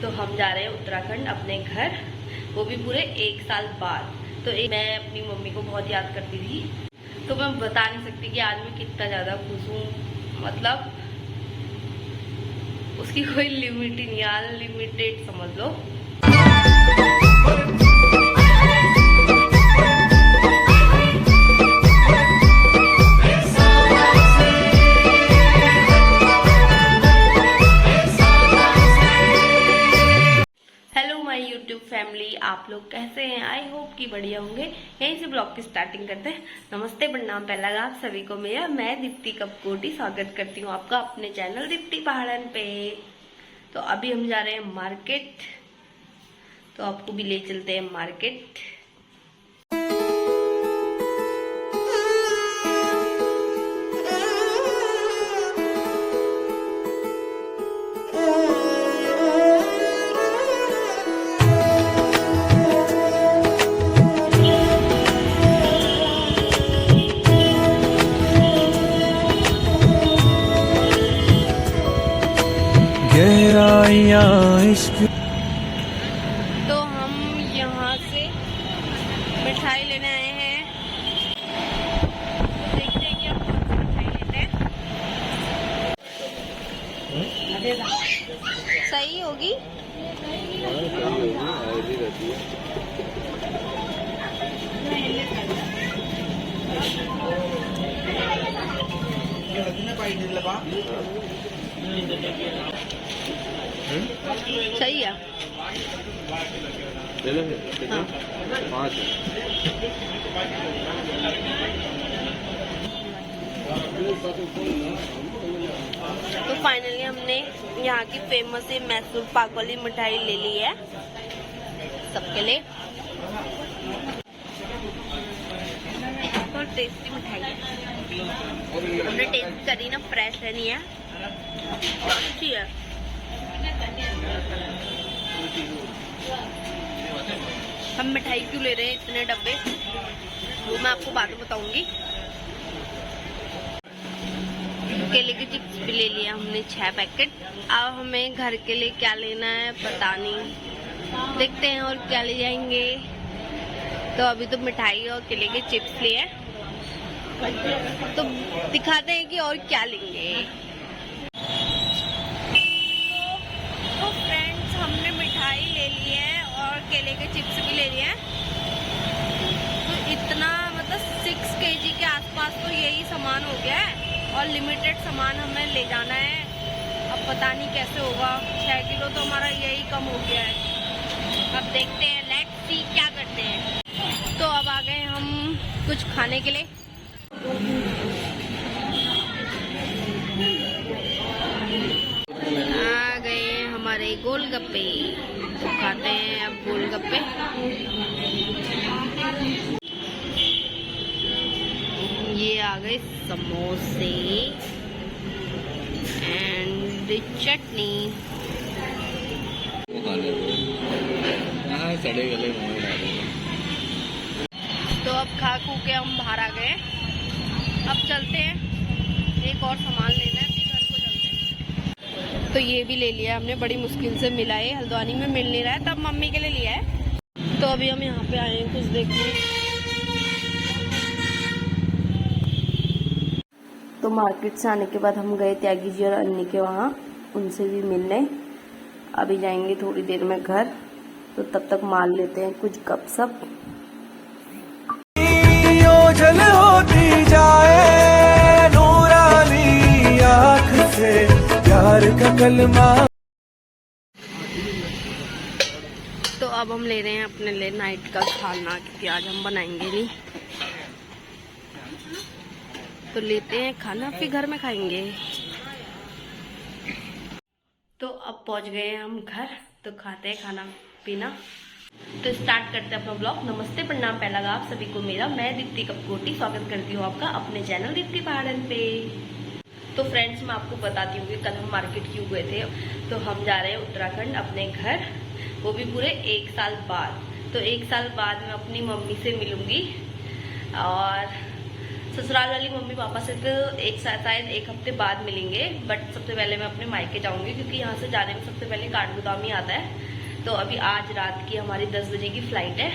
तो हम जा रहे हैं उत्तराखंड अपने घर, वो भी पूरे 1 साल बाद। तो मैं अपनी मम्मी को बहुत याद करती थी, तो मैं बता नहीं सकती कि आज मैं कितना ज़्यादा खुश हूँ। मतलब उसकी कोई लिमिट ही नहीं, अनलिमिटेड समझ लो। यूट्यूब फैमिली, आप लोग कैसे हैं? आई होप कि बढ़िया होंगे। यहीं से ब्लॉग की स्टार्टिंग करते हैं। नमस्ते, प्रणाम, पहला आप सभी को मेरा, मैं दीप्ति कपकोटी स्वागत करती हूँ आपका अपने चैनल दीप्ति पहाड़न पे। तो अभी हम जा रहे हैं मार्केट, तो आपको भी ले चलते हैं मार्केट। तो हम यहाँ से मिठाई लेने आए हैं, तो देखते हैं कि हम कौन सी मिठाई लेते हैं। सही होगी? सही है। हाँ। 5 तो फाइनली हमने यहाँ की फेमस है मैसूर पाक वाली मिठाई ले ली है सबके लिए। बहुत टेस्टी मिठाई है, हमने टेस्ट करी ना, फ्रेश है, नहीं है, अच्छी है। हम मिठाई क्यों ले रहे हैं इतने डब्बे, वो मैं आपको बाद में बताऊंगी। केले के चिप्स भी ले लिया हमने 6 पैकेट। अब हमें घर के लिए क्या लेना है पता नहीं, देखते हैं और क्या ले जाएंगे। तो अभी तो मिठाई और केले के चिप्स लिए, तो दिखाते हैं कि और क्या लेंगे। तो फ्रेंड्स, हमने मिठाई ले ली है और केले के चिप्स भी ले लिए हैं। तो इतना मतलब 6 kg के आसपास तो यही सामान हो गया है, और लिमिटेड सामान हमें ले जाना है। अब पता नहीं कैसे होगा, 6 किलो तो हमारा यही कम हो गया है। अब देखते हैं, लेट्स सी क्या करते हैं। तो अब आ गए हम कुछ खाने के लिए। आ गए हमारे गोलगप्पे, तो खाते हैं अब गोलगप्पे। ये आ गए समोसे एंड चटनी। सड़े गले। तो अब खा खू के हम बाहर आ गए। अब चलते हैं, एक और सामान लेना है, फिर घर को चलते हैं। तो ये भी ले लिया हमने, बड़ी मुश्किल से मिला है, हल्द्वानी में मिल नहीं रहा है, तब मम्मी के लिए लिया है। तो अभी हम यहाँ पे आए हैं कुछ देखने। तो मार्केट से आने के बाद हम गए त्यागी जी और अन्नी के वहाँ, उनसे भी मिलने। अभी जाएंगे थोड़ी देर में घर, तो तब तक मार लेते हैं कुछ गपशप। ओझल होती जाए नूरानी आँख से प्यार का कलमा। तो अब हम ले रहे हैं अपने लिए नाइट का खाना, क्योंकि आज हम बनाएंगे नहीं, तो लेते हैं खाना, फिर घर में खाएंगे। तो अब पहुंच गए हैं हम घर, तो खाते हैं खाना पीना। तो स्टार्ट करते हैं अपना ब्लॉग। नमस्ते, प्रणाम, पहला आप सभी को मेरा, मैं दीप्ति कपकोटी स्वागत करती हूँ आपका अपने चैनल दीप्ति पहाड़न पे। तो फ्रेंड्स, मैं आपको बताती हूँ कि कल हम मार्केट क्यों गए थे। तो हम जा रहे हैं उत्तराखंड अपने घर, वो भी पूरे 1 साल बाद। तो 1 साल बाद मैं अपनी मम्मी से मिलूंगी, और ससुराल वाली मम्मी पापा से तो एक साथ शायद एक हफ्ते बाद मिलेंगे, बट सबसे पहले मैं अपने मायके जाऊंगी क्योंकि यहाँ से जाने में सबसे पहले काठगोदाम ही आता है। तो अभी आज रात की हमारी 10 बजे की फ्लाइट है,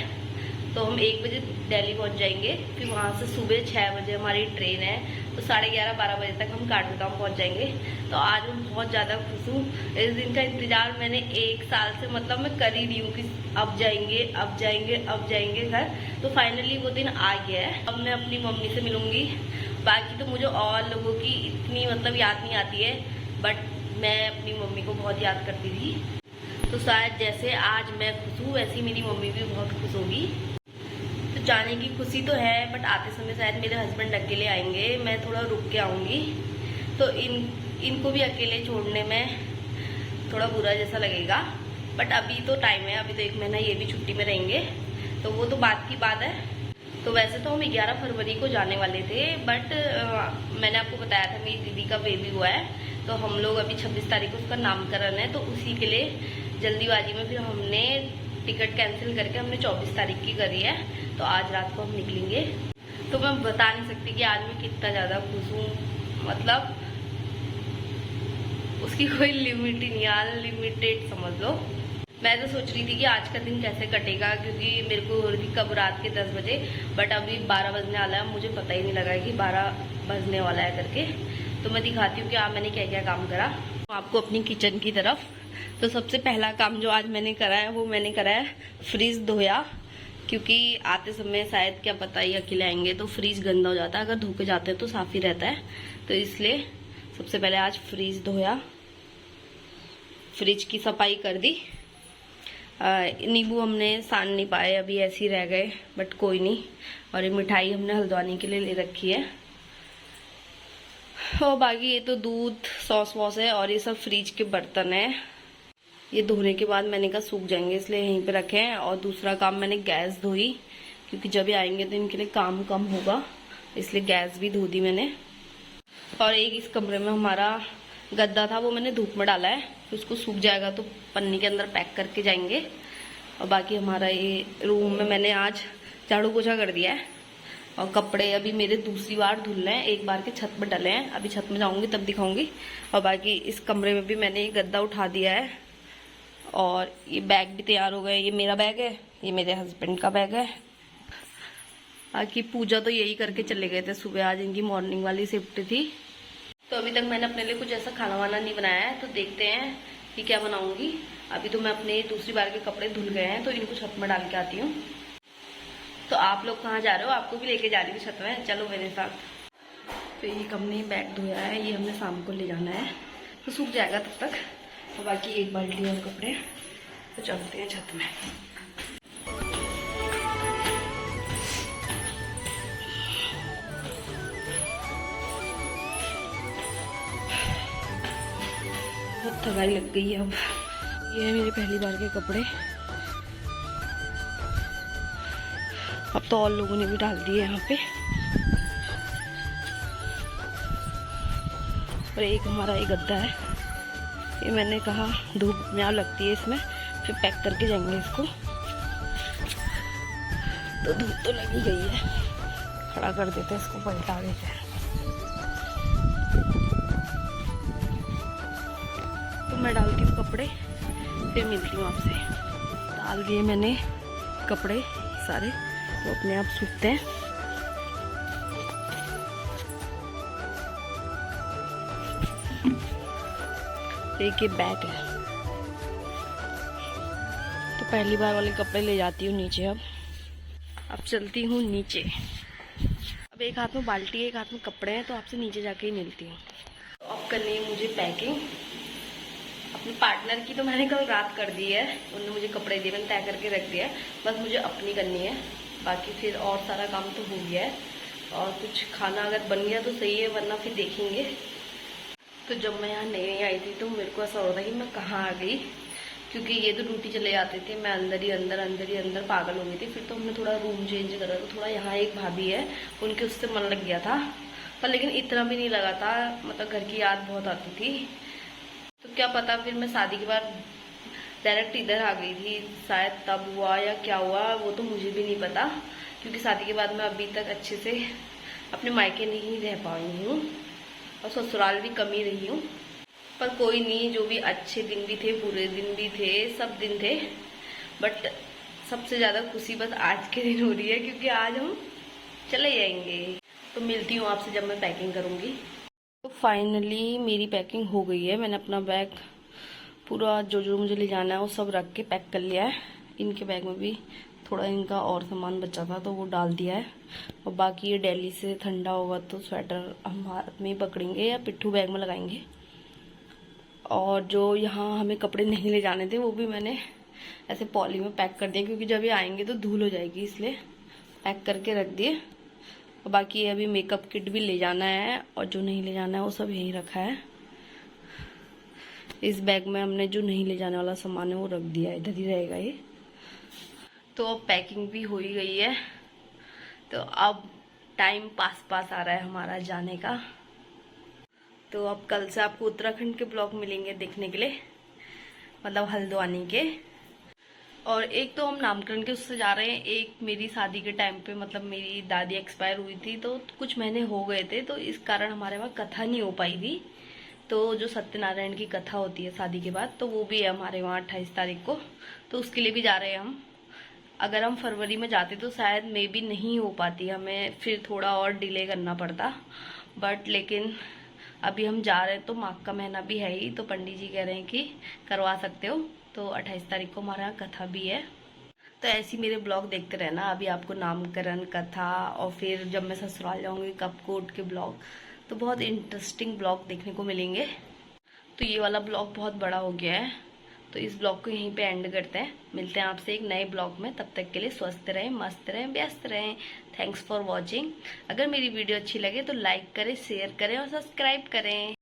तो हम 1 बजे दिल्ली पहुँच जाएंगे। फिर वहाँ से सुबह 6 बजे हमारी ट्रेन है, तो 11:30-12 बजे तक हम काठगोदाम पहुँच जाएंगे। तो आज मैं बहुत ज़्यादा खुश हूँ। इस दिन का इंतज़ार मैंने 1 साल से मतलब मैं कर ही रही हूँ कि अब जाएंगे अब जाएंगे अब जाएंगे घर। तो फाइनली वो दिन आ गया है। अब मैं अपनी मम्मी से मिलूंगी। बाकी तो मुझे और लोगों की इतनी मतलब याद नहीं आती है, बट मैं अपनी मम्मी को बहुत याद करती थी। तो शायद जैसे आज मैं खुश हूँ वैसे ही मेरी मम्मी भी बहुत खुश होगी। तो जाने की खुशी तो है, बट आते समय शायद मेरे हस्बैंड अकेले आएंगे, मैं थोड़ा रुक के आऊँगी। तो इनको भी अकेले छोड़ने में थोड़ा बुरा जैसा लगेगा, बट अभी तो टाइम है, अभी तो 1 महीना ये भी छुट्टी में रहेंगे, तो वो तो बात की बात है। तो वैसे तो हम 11 फरवरी को जाने वाले थे, बट मैंने आपको बताया था मेरी दीदी का बेबी हुआ है, तो हम लोग अभी 26 तारीख को उसका नामकरण है, तो उसी के लिए जल्दीबाजी में फिर हमने टिकट कैंसिल करके हमने 24 तारीख की करी है। तो आज रात को हम निकलेंगे। तो मैं बता नहीं सकती कि आज मैं कितना ज़्यादा खुश हूँ, मतलब उसकी कोई लिमिट ही नहीं, अनलिमिटेड समझ लो। मैं तो सोच रही थी कि आज का दिन कैसे कटेगा, क्योंकि मेरे को हो रही थी कब रात के 10 बजे, बट अभी 12 बजने वाला है, मुझे पता ही नहीं लगा कि 12 बजने वाला है करके। तो मैं दिखाती हूँ कि मैंने क्या क्या काम करा आपको अपनी किचन की तरफ। तो सबसे पहला काम जो आज मैंने करा है वो मैंने करा है फ्रिज धोया, क्योंकि आते समय शायद क्या पता ही अकेले आएंगे तो फ्रिज गंदा हो जाता है, अगर धो के जाते हैं तो साफ ही रहता है। तो इसलिए सबसे पहले आज फ्रिज धोया, फ्रिज की सफाई कर दी। नींबू हमने सान नहीं पाए, अभी ऐसे ही रह गए, बट कोई नहीं। और ये मिठाई हमने हल्द्वानी के लिए ले रखी है, और बाकी ये तो दूध सॉस वॉस है, और ये सब फ्रिज के बर्तन है। ये धोने के बाद मैंने कहा सूख जाएंगे, इसलिए यहीं पे रखे हैं। और दूसरा काम मैंने गैस धोई, क्योंकि जब ये आएंगे तो इनके लिए काम कम होगा, इसलिए गैस भी धो दी मैंने। और एक इस कमरे में हमारा गद्दा था, वो मैंने धूप में डाला है, फिर उसको सूख जाएगा तो पन्नी के अंदर पैक करके जाएंगे। और बाकी हमारा ये रूम में मैंने आज झाड़ू पोछा कर दिया है, और कपड़े अभी मेरे दूसरी बार धुलने हैं, एक बार के छत पर डले हैं, अभी छत में जाऊंगी तब दिखाऊंगी। और बाकी इस कमरे में भी मैंने ये गद्दा उठा दिया है, और ये बैग भी तैयार हो गए। ये मेरा बैग है, ये मेरे हस्बैंड का बैग है। बाकी पूजा तो यही करके चले गए थे सुबह, आज इनकी मॉर्निंग वाली शिफ्ट थी। तो अभी तक मैंने अपने लिए कुछ ऐसा खाना वाना नहीं बनाया है, तो देखते हैं कि क्या बनाऊंगी। अभी तो मैं अपने दूसरी बार के कपड़े धुल गए हैं, तो इनको छत में डाल के आती हूँ। तो आप लोग कहाँ जा रहे हो? आपको भी लेके जा रही हूँ छत में, चलो मेरे साथ। तो ये हमने बैग धोया है, ये हमने शाम को ले जाना है, तो सूख जाएगा तब तक। तो बाकी एक बाल्टी और कपड़े, तो चलते हैं छत में। बहुत थकाई लग गई है अब। ये है मेरे पहली बार के कपड़े, अब तो और लोगों ने भी डाल दिए यहाँ पे। और एक हमारा ये गद्दा है, ये मैंने कहा धूप में लगती है इसमें, फिर पैक करके जाएंगे इसको। तो धूप तो लगी गई है, खड़ा कर देते हैं इसको, पलटा देते हैं। तो मैं डालती हूँ कपड़े, फिर मिलती हूँ आपसे। डाल दिए मैंने कपड़े सारे, वो अपने आप सूखते हैं। एक ये बैग है, तो पहली बार वाले कपड़े ले जाती हूँ नीचे। अब चलती हूँ नीचे। अब एक हाथ में बाल्टी है, एक हाथ में कपड़े हैं, तो आपसे नीचे जाके ही मिलती हूँ। तो अब करनी है मुझे पैकिंग। अपने पार्टनर की तो मैंने कल रात कर दी है, उन्होंने मुझे कपड़े दिए, मैंने तय करके रख दिया है, बस मुझे अपनी करनी है। बाकी फिर और सारा काम तो हो गया है, और कुछ खाना अगर बन गया तो सही है, वरना फिर देखेंगे। तो जब मैं यहाँ नई आई थी तो मेरे को ऐसा हो रहा था कि मैं कहाँ आ गई, क्योंकि ये तो ड्यूटी चले जाते थे, मैं अंदर ही अंदर पागल हो गई थी। फिर तो हमने थोड़ा रूम चेंज करा, तो थोड़ा यहाँ एक भाभी है, उनके उससे मन लग गया था, पर लेकिन इतना भी नहीं लगा था, मतलब घर की याद बहुत आती थी। तो क्या पता फिर मैं शादी के बाद डायरेक्ट इधर आ गई थी, शायद तब हुआ या क्या हुआ वो तो मुझे भी नहीं पता, क्योंकि शादी के बाद मैं अभी तक अच्छे से अपने मायके नहीं रह पाई हूँ और ससुराल भी कम ही रही हूँ। पर कोई नहीं, जो भी अच्छे दिन भी थे, बुरे दिन भी थे, सब दिन थे, बट सबसे ज़्यादा खुशी बस आज के दिन हो रही है क्योंकि आज हम चले जाएंगे। तो मिलती हूँ आपसे जब मैं पैकिंग करूँगी। तो फाइनली मेरी पैकिंग हो गई है। मैंने अपना बैग पूरा जो जो मुझे ले जाना है वो सब रख के पैक कर लिया है। इनके बैग में भी थोड़ा इनका और सामान बचा था तो वो डाल दिया है, और बाकी ये दिल्ली से ठंडा होगा तो स्वेटर हम हाथ में ही पकड़ेंगे या पिट्ठू बैग में लगाएंगे। और जो यहाँ हमें कपड़े नहीं ले जाने थे वो भी मैंने ऐसे पॉली में पैक कर दिया क्योंकि जब ये आएंगे तो धूल हो जाएगी, इसलिए पैक करके रख दिए। और बाकी ये अभी मेकअप किट भी ले जाना है और जो नहीं ले जाना है वो सब यहीं रखा है। इस बैग में हमने जो नहीं ले जाने वाला सामान है वो रख दिया है, इधर ही रहेगा ये। तो अब पैकिंग भी हो ही गई है, तो अब टाइम पास आ रहा है हमारा जाने का। तो अब कल से आपको उत्तराखंड के ब्लॉग मिलेंगे देखने के लिए, मतलब हल्द्वानी के। और एक तो हम नामकरण के उससे जा रहे हैं, एक मेरी शादी के टाइम पे मतलब मेरी दादी एक्सपायर हुई थी तो कुछ महीने हो गए थे, तो इस कारण हमारे वहाँ कथा नहीं हो पाई थी। तो जो सत्यनारायण की कथा होती है शादी के बाद, तो वो भी है हमारे वहाँ 28 तारीख को, तो उसके लिए भी जा रहे हैं हम। अगर हम फरवरी में जाते तो शायद मे बी नहीं हो पाती, हमें फिर थोड़ा और डिले करना पड़ता, बट लेकिन अभी हम जा रहे हैं तो माघ का महीना भी है ही, तो पंडित जी कह रहे हैं कि करवा सकते हो। तो 28 तारीख को हमारे यहाँ कथा भी है। तो ऐसी मेरे ब्लॉग देखते रहना। अभी आपको नामकरण, कथा और फिर जब मैं ससुराल जाऊंगी कपकोट के ब्लॉग, तो बहुत इंटरेस्टिंग ब्लॉग देखने को मिलेंगे। तो ये वाला ब्लॉग बहुत बड़ा हो गया है, तो इस ब्लॉग को यहीं पे एंड करते हैं। मिलते हैं आपसे एक नए ब्लॉग में, तब तक के लिए स्वस्थ रहें, मस्त रहें, व्यस्त रहें। Thanks for watching. अगर मेरी वीडियो अच्छी लगे तो लाइक करें, शेयर करें और सब्सक्राइब करें।